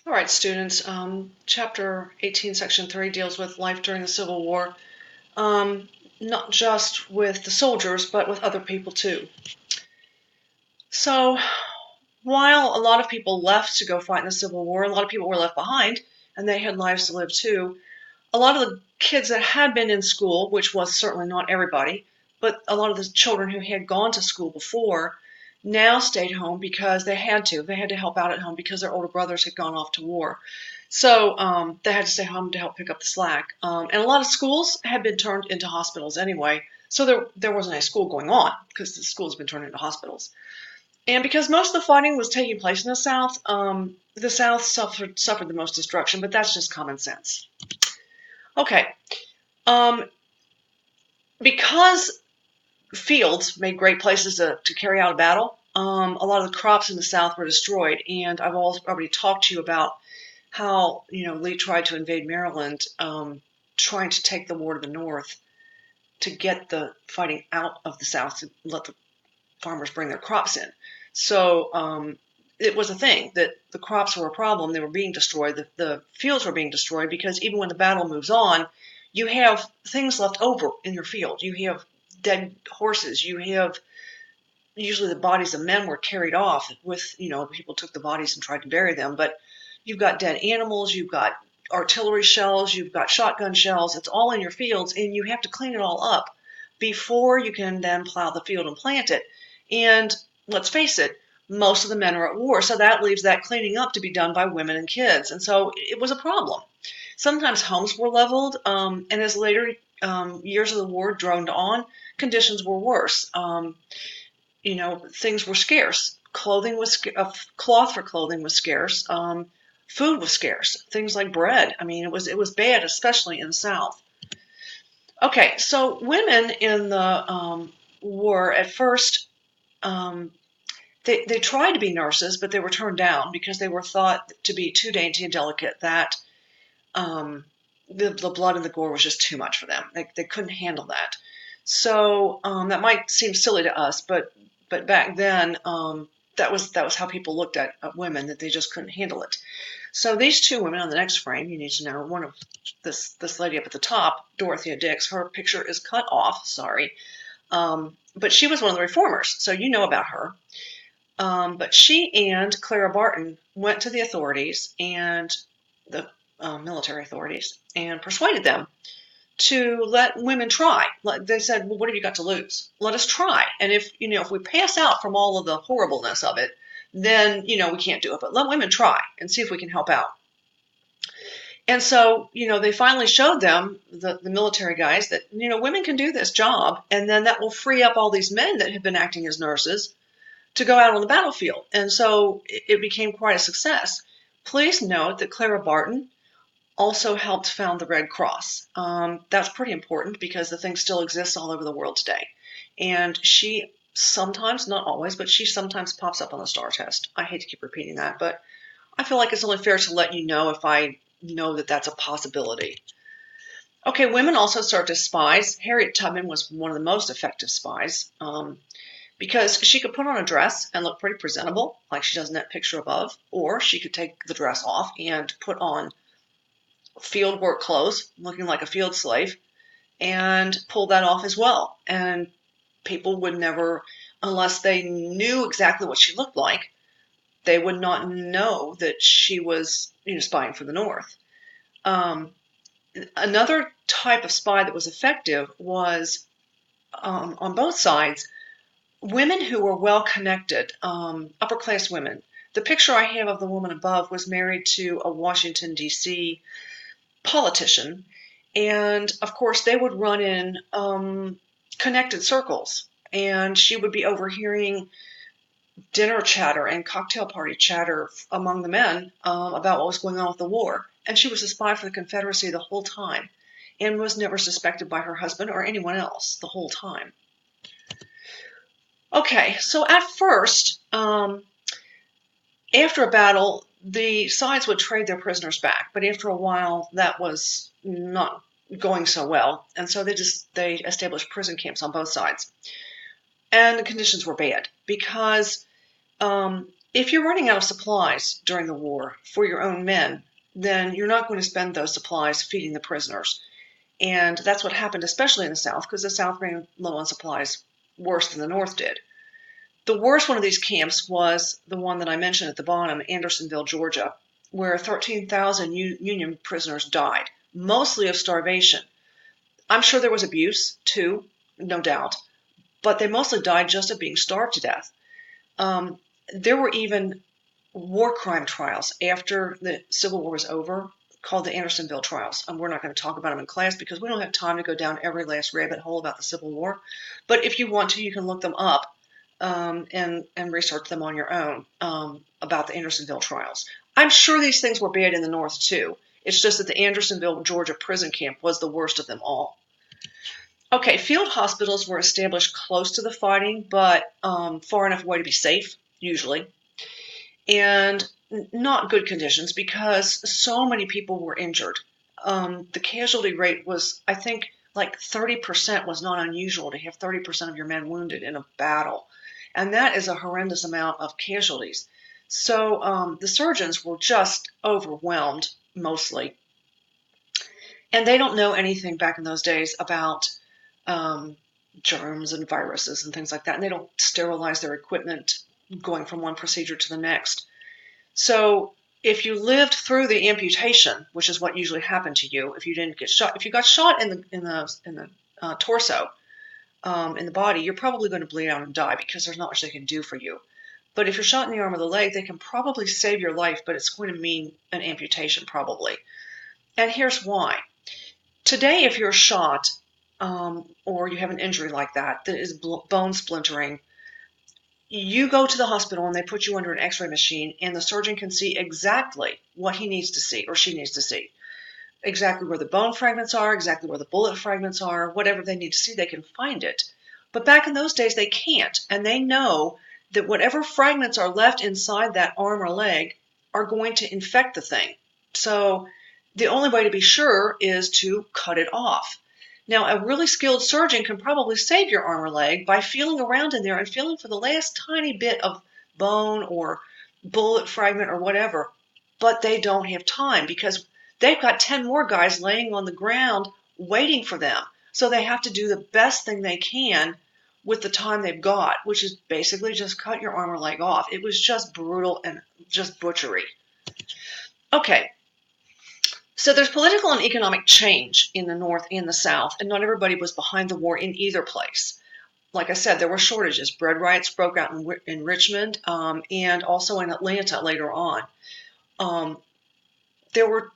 All right, students. Chapter 18, Section 3 deals with life during the Civil War, not just with the soldiers, but with other people too. So, while a lot of people left to go fight in the Civil War, a lot of people were left behind, and they had lives to live too. A lot of the kids that had been in school, which was certainly not everybody, but a lot of the children who had gone to school before now stayed home because they had to. They had to help out at home because their older brothers had gone off to war. So they had to stay home to help pick up the slack. And a lot of schools had been turned into hospitals anyway. So there wasn't any school going on because the schools had been turned into hospitals. And because most of the fighting was taking place in the South suffered the most destruction, but that's just common sense. Okay. Because fields made great places to carry out a battle, a lot of the crops in the South were destroyed. And I've already talked to you about how Lee tried to invade Maryland, trying to take the war to the North to get the fighting out of the South to let the farmers bring their crops in. So it was a thing that the crops were a problem. They were being destroyed. The fields were being destroyed because even when the battle moves on, you have things left over in your field. You have dead horses. You have usually the bodies of men were carried off with, people took the bodies and tried to bury them, but you've got dead animals, you've got artillery shells, you've got shotgun shells. It's all in your fields, and you have to clean it all up before you can then plow the field and plant it. And let's face it, most of the men are at war, so that leaves that cleaning up to be done by women and kids. And so it was a problem. Sometimes homes were leveled, and as later years of the war droned on, conditions were worse. Things were scarce. Cloth for clothing was scarce. Food was scarce. Things like bread. I mean, it was bad, especially in the South. Okay, so women in the war at first, they tried to be nurses, but they were turned down because they were thought to be too dainty and delicate. That the blood and the gore was just too much for them. They couldn't handle that. So that might seem silly to us, but back then that was how people looked at women, that they just couldn't handle it. So these two women on the next frame, you need to know, one of this lady up at the top, Dorothea Dix, her picture is cut off, sorry. But she was one of the reformers, so you know about her. But she and Clara Barton went to the authorities and the military authorities and persuaded them to let women try. They said, well, what have you got to lose? Let us try. And if we pass out from all of the horribleness of it, then, we can't do it. But let women try and see if we can help out. And so, they finally showed them, the military guys, that, women can do this job. And then that will free up all these men that have been acting as nurses to go out on the battlefield. And so it became quite a success. Please note that Clara Barton also helped found the Red Cross. That's pretty important because the thing still exists all over the world today. And she sometimes, not always, but she sometimes pops up on the STAR test. I hate to keep repeating that, but I feel like it's only fair to let you know if I know that that's a possibility. Okay, women also served as spies. Harriet Tubman was one of the most effective spies because she could put on a dress and look pretty presentable, like she does in that picture above, or she could take the dress off and put on field work clothes, looking like a field slave, and pull that off as well. And people would never, unless they knew exactly what she looked like, they would not know that she was, spying for the North. Another type of spy that was effective was, on both sides, women who were well connected, upper class women. The picture I have of the woman above was married to a Washington, D.C. politician, and of course they would run in connected circles, and she would be overhearing dinner chatter and cocktail party chatter among the men about what was going on with the war. And she was a spy for the Confederacy the whole time and was never suspected by her husband or anyone else the whole time. Okay, so at first, after a battle, the sides would trade their prisoners back, but after a while, that was not going so well, and so they established prison camps on both sides, and the conditions were bad because If you're running out of supplies during the war for your own men, then you're not going to spend those supplies feeding the prisoners. And that's what happened, especially in the South, because the South ran low on supplies worse than the North did. The worst one of these camps was the one that I mentioned at the bottom, Andersonville, Georgia, where 13,000 Union prisoners died, mostly of starvation. I'm sure there was abuse, too, no doubt, but they mostly died just of being starved to death. There were even war crime trials after the Civil War was over called the Andersonville trials. We're not going to talk about them in class because we don't have time to go down every last rabbit hole about the Civil War. But if you want to, you can look them up and research them on your own about the Andersonville trials. I'm sure these things were bad in the North, too. It's just that the Andersonville, Georgia prison camp was the worst of them all. Okay, field hospitals were established close to the fighting, but far enough away to be safe, usually, and not good conditions because so many people were injured. The casualty rate was, I think, like 30% was not unusual to have 30% of your men wounded in a battle. And that is a horrendous amount of casualties. So the surgeons were just overwhelmed, mostly. And they don't know anything back in those days about germs and viruses and things like that. And they don't sterilize their equipment going from one procedure to the next. So if you lived through the amputation, which is what usually happened to you if you didn't get shot, if you got shot in the torso, in the body, you're probably going to bleed out and die because there's not much they can do for you. But if you're shot in the arm or the leg, they can probably save your life, but it's going to mean an amputation probably. And here's why. Today, if you're shot or you have an injury like that is bone splintering, you go to the hospital and they put you under an x-ray machine and the surgeon can see exactly what he needs to see or she needs to see. Exactly where the bone fragments are, exactly where the bullet fragments are, whatever they need to see, they can find it. But back in those days, they can't. And they know that whatever fragments are left inside that arm or leg are going to infect the thing. So the only way to be sure is to cut it off. Now, a really skilled surgeon can probably save your arm or leg by feeling around in there and feeling for the last tiny bit of bone or bullet fragment or whatever. But they don't have time because they've got 10 more guys laying on the ground waiting for them. So they have to do the best thing they can with the time they've got, which is basically just cut your arm or leg off. It was just brutal and just butchery. Okay. So there's political and economic change in the North and the South, and not everybody was behind the war in either place. Like I said, there were shortages. Bread riots broke out in Richmond and also in Atlanta later on. There were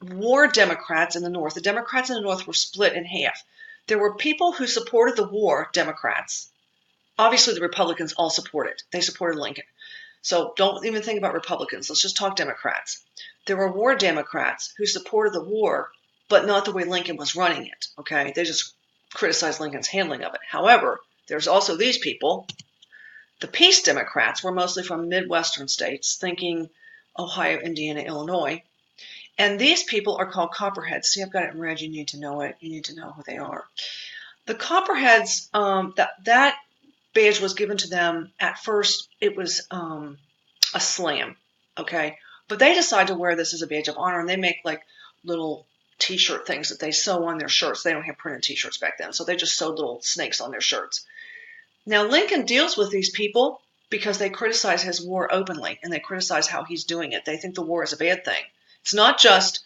war Democrats in the North. The Democrats in the North were split in half. There were people who supported the war, Democrats. Obviously, the Republicans all supported. They supported Lincoln. So don't even think about Republicans. Let's just talk Democrats. There were war Democrats who supported the war, but not the way Lincoln was running it. Okay, they just criticized Lincoln's handling of it. However, there's also these people. The peace Democrats were mostly from Midwestern states, thinking Ohio, Indiana, Illinois. And these people are called Copperheads. See, I've got it in red. You need to know it. You need to know who they are. The Copperheads, that badge was given to them at first. It was a slam, okay? But they decide to wear this as a badge of honor, and they make like little T-shirt things that they sew on their shirts. They don't have printed T-shirts back then, so they just sewed little snakes on their shirts. Now, Lincoln deals with these people because they criticize his war openly, and they criticize how he's doing it. They think the war is a bad thing. It's not just,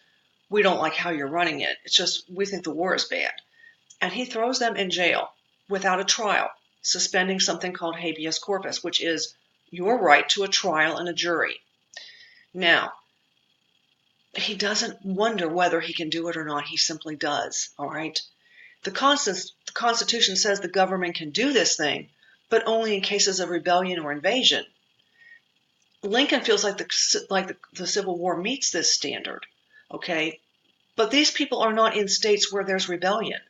we don't like how you're running it. It's just, we think the war is bad. And he throws them in jail without a trial, suspending something called habeas corpus, which is your right to a trial and a jury. Now, he doesn't wonder whether he can do it or not. He simply does, all right? The Constitution says the government can do this thing, but only in cases of rebellion or invasion. Lincoln feels like the Civil War meets this standard, okay? But these people are not in states where there's rebellion.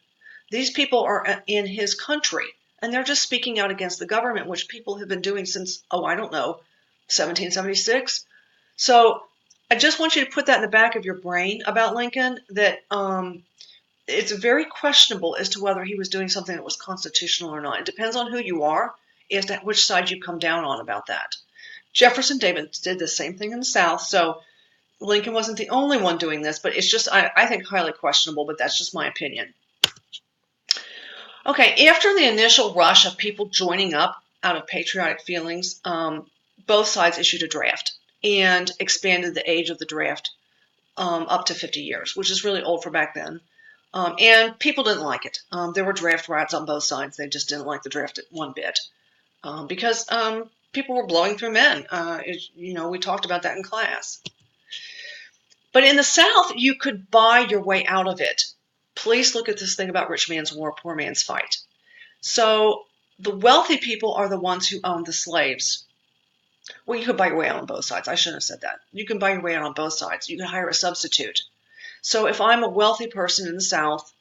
These people are in his country, and they're just speaking out against the government, which people have been doing since, 1776. So I just want you to put that in the back of your brain about Lincoln, that it's very questionable as to whether he was doing something that was constitutional or not. It depends on who you are as to which side you come down on about that. Jefferson Davis did the same thing in the South. So Lincoln wasn't the only one doing this, but it's just, I think, highly questionable, but that's just my opinion. Okay, after the initial rush of people joining up out of patriotic feelings, both sides issued a draft and expanded the age of the draft up to 50 years, which is really old for back then. And people didn't like it. There were draft rats on both sides. They just didn't like the draft one bit because people were blowing through men. We talked about that in class. But in the South, you could buy your way out of it. Please look at this thing about rich man's war, poor man's fight. So the wealthy people are the ones who own the slaves. Well, you could buy your way out on both sides. I shouldn't have said that. You can buy your way out on both sides. You can hire a substitute. So if I'm a wealthy person in the South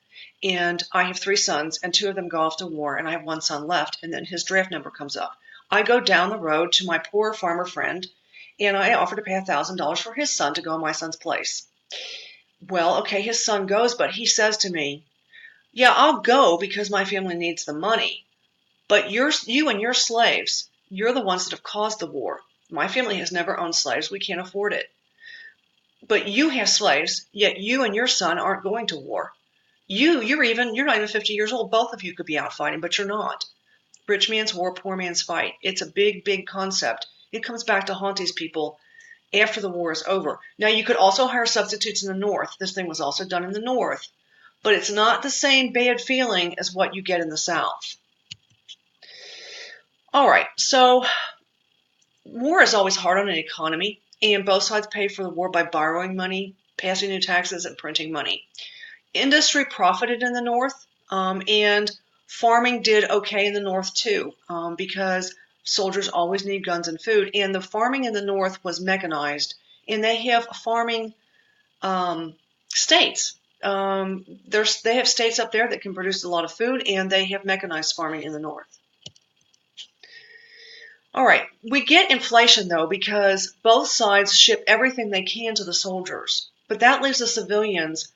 and I have 3 sons and 2 of them go off to war and I have 1 son left and then his draft number comes up, I go down the road to my poor farmer friend and I offer to pay $1,000 for his son to go in my son's place. Well, okay, his son goes, but he says to me, yeah, I'll go because my family needs the money. But you and your slaves, you're the ones that have caused the war. My family has never owned slaves. We can't afford it. But you have slaves, yet you and your son aren't going to war. You're not even 50 years old. Both of you could be out fighting, but you're not. Rich man's war, poor man's fight. It's a big, big concept. It comes back to haunt these people after the war is over. Now, you could also hire substitutes in the North. This thing was also done in the North. But it's not the same bad feeling as what you get in the South. All right, so war is always hard on an economy, and both sides pay for the war by borrowing money, passing new taxes, and printing money. Industry profited in the North, and farming did okay in the North too, because soldiers always need guns and food, and the farming in the North was mechanized, and they have farming states. They have states up there that can produce a lot of food, and they have mechanized farming in the North. All right, we get inflation, though, because both sides ship everything they can to the soldiers. But that leaves the civilians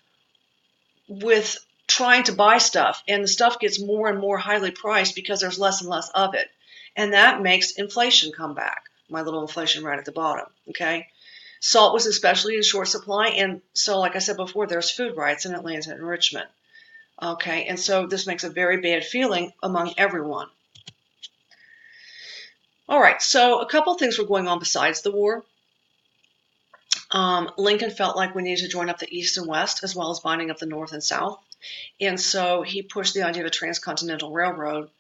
with trying to buy stuff, and the stuff gets more and more highly priced because there's less and less of it. And that makes inflation come back, my little inflation right at the bottom, okay? Salt was especially in short supply, and so, like I said before, there's food riots in Atlanta and Richmond, okay? And so this makes a very bad feeling among everyone. All right, so a couple things were going on besides the war. Lincoln felt like we needed to join up the East and West as well as binding up the North and South. And so he pushed the idea of a transcontinental railroad.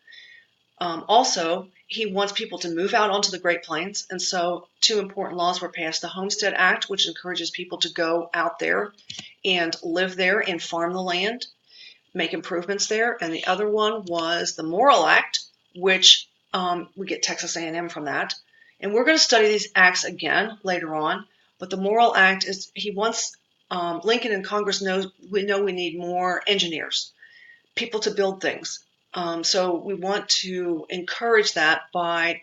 Also, he wants people to move out onto the Great Plains. And so 2 important laws were passed. The Homestead Act, which encourages people to go out there and live there and farm the land, make improvements there. And the other one was the Morrill Act, which we get Texas A&M from that. And we're going to study these acts again later on. But the Morrill Act is, he wants, Lincoln and Congress know we need more engineers, people to build things. So we want to encourage that by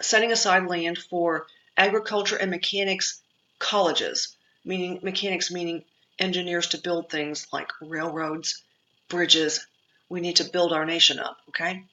setting aside land for agriculture and mechanics colleges, meaning engineers to build things like railroads, bridges. We need to build our nation up, okay?